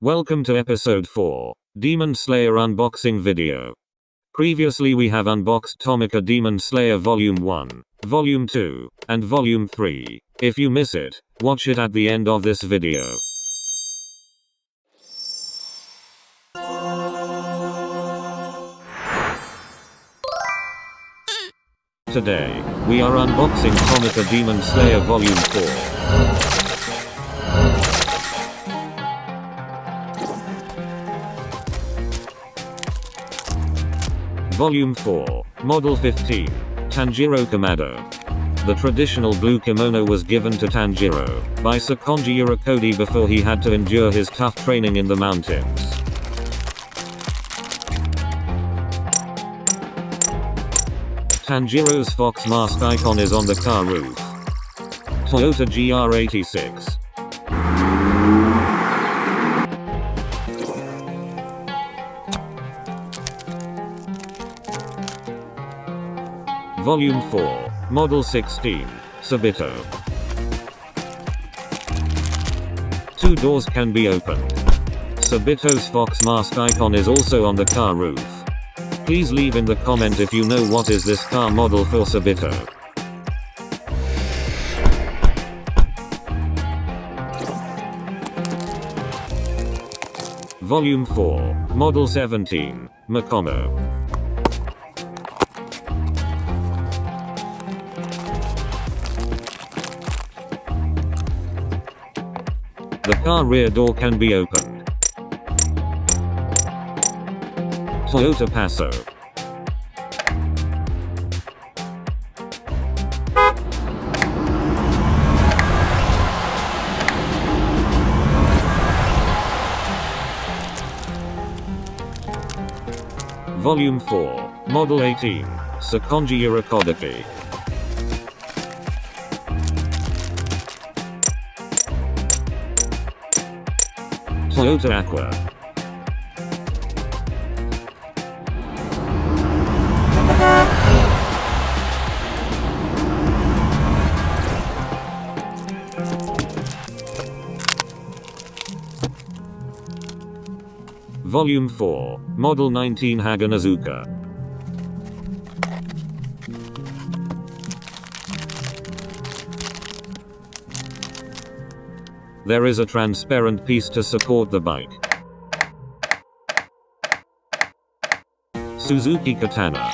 Welcome to episode 4, Demon Slayer unboxing video. Previously we have unboxed Tomica Demon Slayer Volume 1, Volume 2, and Volume 3. If you miss it, watch it at the end of this video. Today, we are unboxing Tomica Demon Slayer Volume 4. Volume 4, Model 15, Tanjiro Kamado. The traditional blue kimono was given to Tanjiro by Sakonji Urokodaki before he had to endure his tough training in the mountains. Tanjiro's fox mask icon is on the car roof. Toyota GR86. Volume 4, Model 16, Sabito. Two doors can be opened. Sabito's fox mask icon is also on the car roof. Please leave in the comment if you know what is this car model for Sabito. Volume 4, Model 17, Makomo. The car rear door can be opened. Toyota Passo. Volume 4, Model 18, Sakonji Urokodaki. Toyota Aqua. Volume 4, Model 19 Haganezuka. There is a transparent piece to support the bike. Suzuki Katana.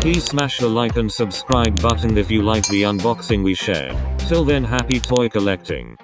Please smash the like and subscribe button if you like the unboxing we shared. Till then, happy toy collecting.